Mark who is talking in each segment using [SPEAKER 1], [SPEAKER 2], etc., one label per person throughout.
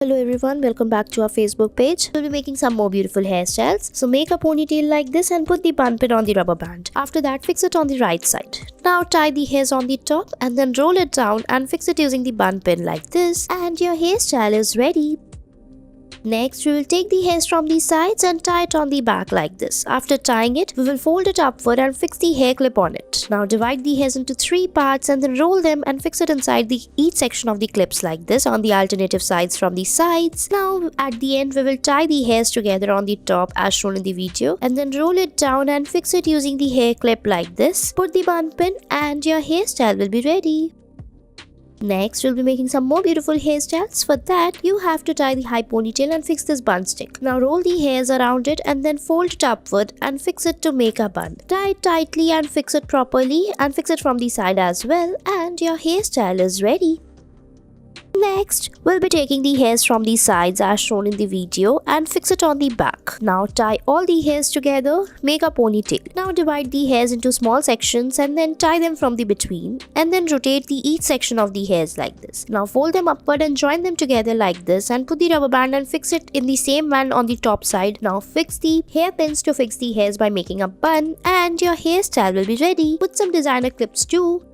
[SPEAKER 1] Hello everyone, welcome back to our Facebook page. We'll be making some more beautiful hairstyles. So make a ponytail like this and put the bun pin on the rubber band. After that, fix it on the right side. Now tie the hairs on the top and then roll it down and fix it using the bun pin like this, and your hairstyle is ready. Next, we will take the hairs from the sides and tie it on the back like this. After tying it, we will fold it upward and fix the hair clip on it. Now divide the hairs into 3 parts and then roll them and fix it inside each section of the clips like this on the alternative sides from the sides. Now at the end, we will tie the hairs together on the top as shown in the video and then roll it down and fix it using the hair clip like this. Put the bun pin and your hairstyle will be ready. Next, we'll be making some more beautiful hairstyles. For that, you have to tie the high ponytail and fix this bun stick. Now roll the hairs around it and then fold it upward and fix it to make a bun. Tie it tightly and fix it properly and fix it from the side as well, and your hairstyle is ready. Next, we'll be taking the hairs from the sides as shown in the video and fix it on the back. Now tie all the hairs together, make a ponytail. Now divide the hairs into small sections and then tie them from the between and then rotate each section of the hairs like this. Now fold them upward and join them together like this and put the rubber band and fix it in the same band on the top side. Now fix the hairpins to fix the hairs by making a bun, and your hairstyle will be ready. Put some designer clips too.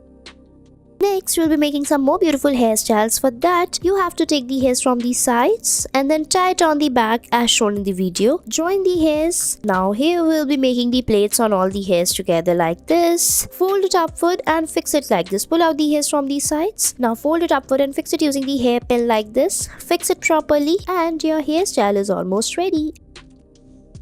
[SPEAKER 1] Next, we'll be making some more beautiful hairstyles. For that, you have to take the hairs from the sides and then tie it on the back as shown in the video. Join the hairs. Now here we'll be making the plaits on all the hairs together like this. Fold it upward and fix it like this. Pull out the hairs from the sides. Now fold it upward and fix it using the hairpin like this. Fix it properly and your hairstyle is almost ready.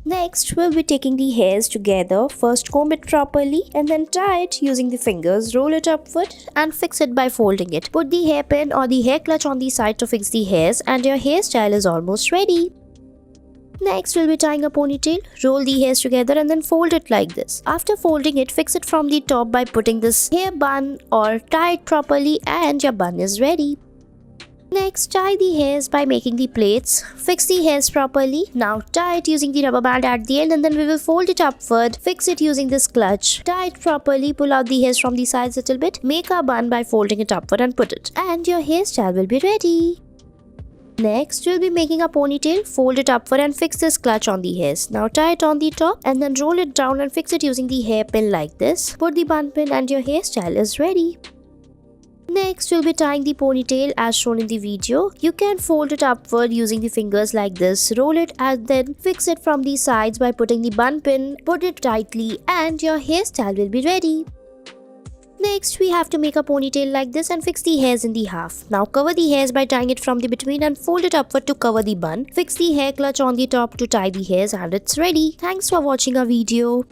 [SPEAKER 1] Next, we'll be taking the hairs together. First comb it properly and then tie it using the fingers. Roll it upward and fix it by folding it. Put the hairpin or the hair clutch on the side to fix the hairs, and your hairstyle is almost ready. Next, we'll be tying a ponytail. Roll the hairs together and then fold it like this. After folding it, fix it from the top by putting this hair bun or tie it properly, and your bun is ready. Next, tie the hairs by making the plaits. Fix the hairs properly. Now tie it using the rubber band at the end and then we will fold it upward. Fix it using this clutch. Tie it properly. Pull out the hairs from the sides a little bit. Make a bun by folding it upward and put it. And your hairstyle will be ready. Next, we'll be making a ponytail. Fold it upward and fix this clutch on the hairs. Now tie it on the top and then roll it down and fix it using the hairpin like this. Put the bun pin and your hairstyle is ready. Next, we'll be tying the ponytail as shown in the video. You can fold it upward using the fingers like this. Roll it and then fix it from the sides by putting the bun pin. Put it tightly and your hairstyle will be ready. Next, we have to make a ponytail like this and fix the hairs in the half. Now cover the hairs by tying it from the between and fold it upward to cover the bun. Fix the hair clutch on the top to tie the hairs, and it's ready. Thanks for watching our video.